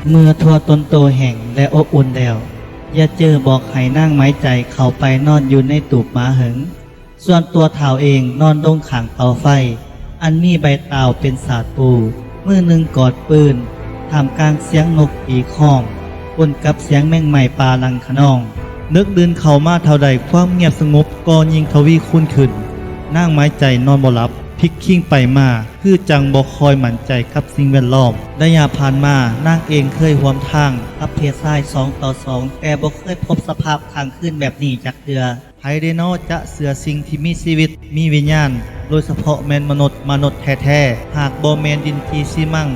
เมื่อทั่วตนโตแห่งและอบอุ่นแล้วอย่าเจอบอกให้นั่งไม้ใจเข้าไปนอนอยู่ในตูบหมาเหิงส่วนตัวเท้าเองนอนลงขังเตาไฟอันมีใบเตาเป็นสาดปูมือหนึ่งกอดปืนทำกลางเสียงนกปีข้องปนกับเสียงแมงไม้ปลาลังขนองนึกดืนเข้ามาเท่าใดความเงียบสงบก็ยิ่งทวีคูณขึ้นนั่งไม้ใจนอนบ่หลับพลิกขิ้งไปมาคือจังบ่คอยหมั่นใจกับสิ่งแวดล้อมระยะผ่านมานางเองเคยห่วมทางกับเพศชาย2 ต่อ 2แต่บ่เคยพบสภาพทางขึ้นแบบนี้จักเทื่อไผได้นอจะเสือสิ่งที่มีชีวิตมีวิญญาณโดยเฉพาะแมนมนุษย์แท้ๆหากบ่แมนดินทีซีมั่ง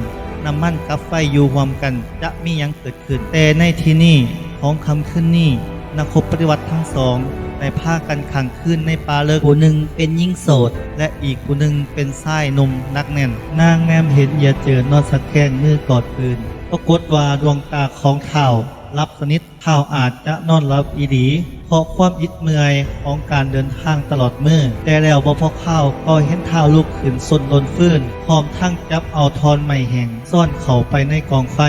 น้ำมันกับไฟอยู่รวมกันจะมีหยังเกิดขึ้นแต่ในที่นี้ของคำขึ้นนี้นักคบปฏิวัติทั้งสองได้พากันขังคืนในป่าเลิกผู้หนึ่งเป็นหญิงโสดและอีกผู้หนึ่งเป็นชายหนุ่มนักแน่นนางแนมเห็นอย่าเจอนอนสะแคงมือกอดปืนปรากฏว่าดวงตาของเท้ารับสนิทเท้าอาจจะนอนหลับอีดีเพราะความอิดเมื่อยของการเดินทางตลอดมื้อแต่แล้วบ่พอเข้าก็เห็นเท้าลุกขึ้นสนลนฟื้นพร้อมทั้งจับเอาทอนไม้แห่งซ่อนเข้าไปในกองไฟ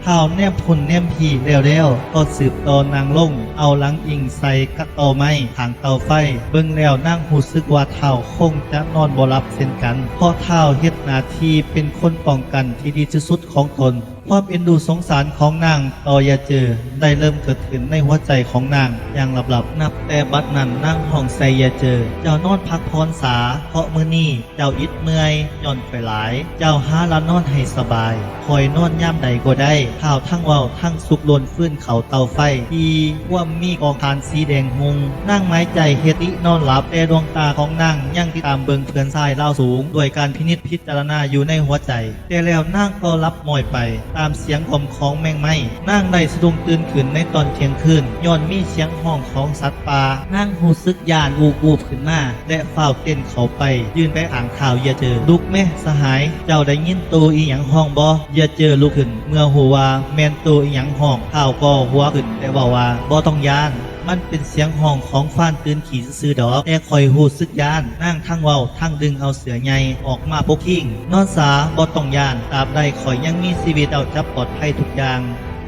เท้าแนมพุ่นแนมพีแล้วก็สืบต่อนางลงเอาหลังอิงใส่กระตอไม้ทางเตาไฟเบิ่งแล้วนางหูซึกว่าเท้าคงจะนอนบ่หลับเช่นกันเพราะเท้าเฮ็ดหน้าที่เป็นคนป้องกันที่ดีที่สุดของตนความเอ็นดูสงสารของนางต่ออย่าเจอได้เริ่มเกิดขึ้นในหัวใจของนางอย่างหลับๆนับแต่บัดนั้นนางห้องใส่อย่าเจอเจ้านอนพักพรสาเพราะมื้อนี้เจ้าอิดเมื่อยย่อนไปหลายเจ้าหาละนอนให้สบายคอยนอนย่ำใดก็ได้ข้าวทั้งเว้าทั้งสุกลนฟื้นเขาเตาไฟที่ว่ามีกองทานสีแดงหุงนั่งไม้ใจเฮตินอนหลับแต่ดวงตาของนางยังติดตามเบิงเพื่อนชายเล่าสูงด้วยการพินิจพิจารณาอยู่ในหัวใจแต่แล้วนางก็รับมอยไปตามเสียงกลมของแมงไม้นางได้สะดุ้งตื่นขึ้นในตอนเที่ยงคืนย้อนมีเสียงห้องของสัตว์ป่านางหูซึกยานวูบขึ้นมาและเฝ้าเต้นเข้าไปยืนไปอ่างข่าวอย่าเจอลุกแม่สหายเจ้าได้ยินตัวอีหยังห้องบ่อย่าเจอลุกขึ้นเมื่อหัวว่าแมนตัวอีหยังห้องข้าวก็หัวขึ้นแต่บอกว่าบ่ต้องยานมันเป็นเสียงห้องของฟ้านตื่นขี่ซื่อดอกแต่คอยหูซึกยานนั่งทั้งเว้าทั้งดึงเอาเสือใหญ่ออกมาปกทิ้งนอนสาบ่ต้องยานตราบใดคอยยังมีชีวิตเอาจับปลอดภัยทุกอย่าง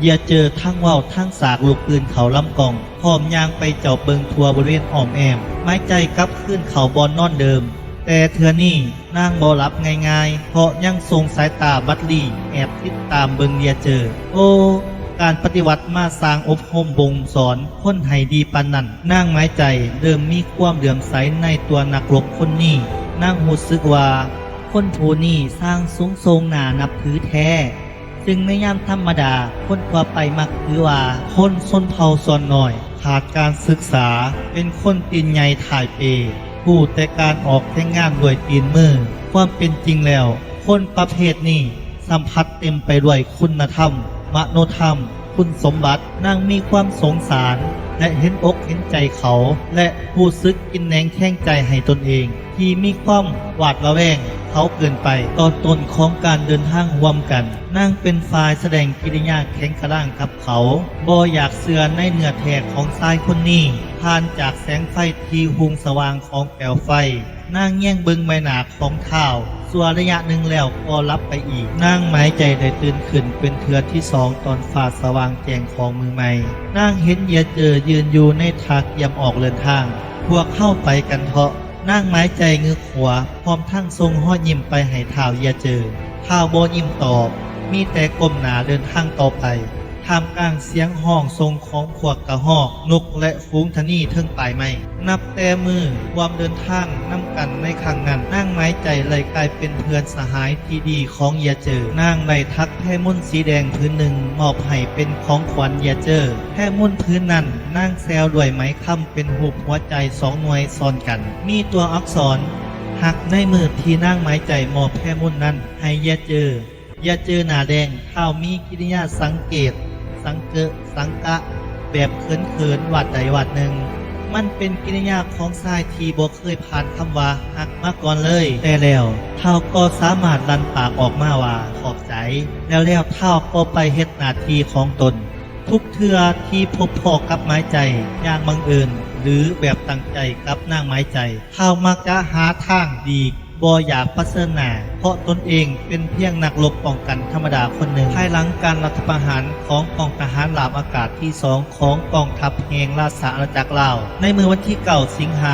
อย่าเจอทั้งเว้าทั้งสากลูกปืนเขาลำกองพร้อมยางไปเจ้าเบิงทัวบริเวณอ้อมแอมไม้ใจกลับขึ้นเขาบอนนอนเดิมแต่เทื่อนี้นางบ่หลับง่ายๆเพราะยังทรงสายตาบัดลี่แอบติดตามเบิงอย่าเจอโอ้การปฏิวัติมาสร้างอบรมบ่งสอนคนให้ดีปานนั้นนางไม้ใจเริ่มมีความเหลื่อมใสในตัวนักรบคนนี้นางรู้สึกว่าคนผู้นี้สร้างสูงทรงหน้านับถือแท้ซึ่งในยามธรรมดาคนทั่วไปมักถือว่าคนชนเผ่าส่วนน้อยขาดการศึกษาเป็นคนตีนใหญ่ถ่ายเปผู้แต่การออกแต่งงานด้วยตีนมือความเป็นจริงแล้วคนประเภทนี้สัมผัสเต็มไปด้วยคุณธรรมมโนธรรมคุณสมบัตินางมีความสงสารและเห็นอกเห็นใจเขาและผู้ซึกกินแหนงแข้งใจให้ตนเองที่มีความหวาดระแวงเขาเกินไปตอนต้นของการเดินทางร่วมกันนางเป็นฝ่ายแสดงกิริยาแข็งกระด้างกับเขาบ่อยากเสือในเนื้อแท้ของชายคนนี้ผ่านจากแสงไฟที่หุงสว่างของแปลวไฟนางแย่งเบิงใบหน้าของเท้าส่วนระยะหนึ่งแล้วก็รับไปอีกนางหมายใจได้ตื่นขึ้นเป็นเทือที่2ตอนฟ้าสว่างแจ้งของมือใหม่นางเห็นอย่าเจอยืนอยู่ในทางเตรียมออกเดินทางพวกเข้าไปกันเถาะนางหมายใจงึกหัวพร้อมทั้งทรงห้อยยิ้มไปให้เท้าอย่าเจอเท้าโบยิ้มตอบมีแต่ก้มหน้าเดินทางต่อไปท่ามกลางเสียงห้องทรงของพวกกระหอกนกและฝูงทนีเทิงปลายไม้นับแต่มือความเดินทางน้ำกันในครั้งนั้นนางไม้ใจเลยกลายเป็นเพื่อนสหายที่ดีของอย่าเจอนางได้ทักแพร่มุ่นสีแดงพื้นหนึ่งมอบให้เป็นของขวัญอย่าเจอแพร่มุ่นพื้นนั้นนางแซวด้วยไม้ค้ำเป็นหูหัวใจ2 หน่วยซ้อนกันมีตัวอักษรหักในมือที่นางไม้ใจมอบแพร่มุ่นนั้นให้อย่าเจออย่าเจอหน้าแดงเท้ามีกิริยาสังเกตสังกะแบบเขินวัดใดวัดหนึ่งมันเป็นกิริยาของชายที่บ่เคยผ่านคำว่าหักมาก่อนเลยแต่แล้วเท่าก็สามารถลั่นปากออกมาว่าขอบใจแล้วเท่าก็ไปเฮ็ดหน้าที่ของตนทุกเทื่อที่พบพ่อกับไม้ใจอย่างบังเอิญหรือแบบตั้งใจกับนางไม้ใจเท่ามักจะหาทางดีบ่อยากประเสริฐหน้าพ ราะตนเองเป็นเพียงนักรบป้องกันธรรมดาคนหนึ่งภายหลังการรัฐประหารของกองทหารราบอากาศที่2ของกองทัพแห่งราชอาณาจักรลาวในเมื่อวันที่9สิงหา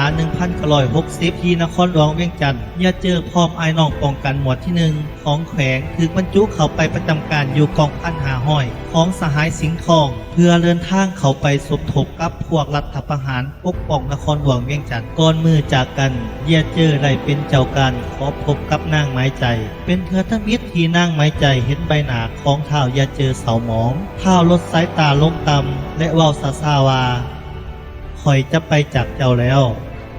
1960ที่นครหลวงเวียงจันทน์อย่าเจอพร้อมไอ้น้องป้องกันหมวดที่1ของแขวงถูกบรรจุเข้าไปประจำการอยู่กองพัน500ของสหายสิงห์ทองเพื่อเดินทางเข้าไปสมทบกับพวกรัฐประหารปกป้องนครหลวงเวียงจันทน์ก่อนมือจากกันอย่าเจอได้เป็นเจ้าการขอพบกับนางไม้ใจเป็นเธอทั้งมิตรที่นางไม้ใจเห็นใบหน้าของท้าวอย่าเจอเสาหมองท้าวลดสายตาลงต่ำและเว้าซาๆว่าคอยจะไปจากเจ้าแล้ว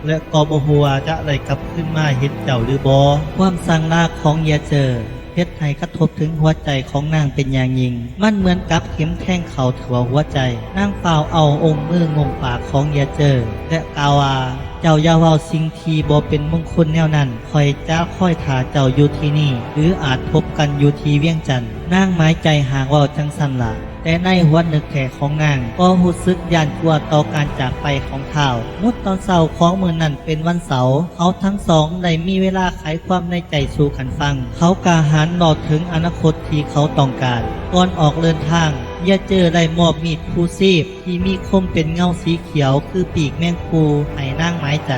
และก็บ่ฮู้ว่าจะได้กลับขึ้นมาเห็นเจ้าหรือบ่ความสั่งลาของอย่าเจอเฮ็ดให้กระทบถึงหัวใจของนางเป็นอย่างยิ่งมันเหมือนกับเข็มแทงเข้าทั่วหัวใจนางเฝ้าเอาองค์มืองมปากของอย่าเจอและกล่าวว่าเจ้าอย่าเว้าสิ่งที่บ่เป็นมงคลแนวนั้นคอยจะคอยท่าเจ้าอยู่ที่นี่หรืออาจพบกันอยู่ที่เวียงจันทน์นางหมายใจหากเว้าจังซั่นล่ะแต่ในหัวนึกแท้ของนางก็รู้สึกย่านกลัวต่อการจากไปของท้าวมุดตอนเช้าของมื้อนั้นเป็นวันเสาร์เขาทั้งสองได้มีเวลาไขความในใจสู่กันฟังเขากล้าหาญรอถึงอนาคตที่เขาต้องการก่อนออกเดินทางอย่าเจอได้มอบมีดคู่ซีบที่มีคมเป็นเงาสีเขียวคือปีกแมงปูให้นางหมายใจ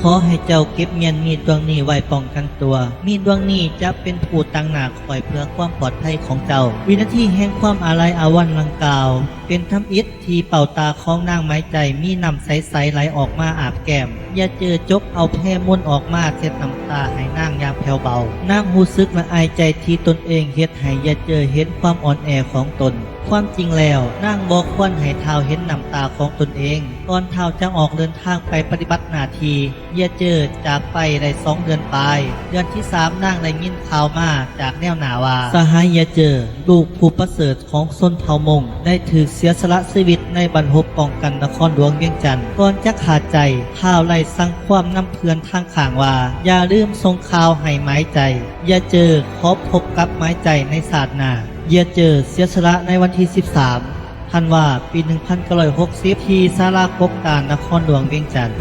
ขอให้เจ้าเก็บเมียนมีดดวงนี้ไว้ป้องกันตัวมีดดวงนี้จะเป็นผู้ตั้งหน้าคอยเพื่อความปลอดภัยของเจ้าวินาทีแห่งความอาลัยอาวันลังกล่าวเป็นทำอิฐที่เป่าตาของนางไม้ใจมีน้ำใสๆไหลออกมาอาบแก้มอย่าเจอจกเอาแพร่มนออกมาเช็ดน้ำตาให้นางอย่างแผ่วเบานางรู้สึกละอายใจที่ตนเองเฮ็ดให้อย่าเจอเห็นความอ่อนแอของตนความจริงแล้วนางบอกควรให้ท้าวเห็นน้ำตาของตนเองก่อนท้าวจะออกเดินทางไปปฏิบัติหน้าที่อย่าเจอจากไปได้2 เดือนปลายเดือนที่3นางได้ยินข่าวมาจากแนวหนาว่าสหายอย่าเจอลูกผู้ประเสริฐของชนเผ่ามงได้ถือเสียสละชีวิตในบรรพบป้องกันนครหลวงเวียงจันทน์ก่อนจะขาดใจท้าวไล่สั่งความน้ำเพื่อนทางข้างว่าอย่าลืมส่งข่าวให้ไม้ใจอย่าเจอขอพบกับไม้ใจในศาสตร์หน้าอย่าเจอเสียสละในวันที่13 ธันวาคมปี 1960 ที่ศาลากกตาลนครหลวงเวียงจันทน์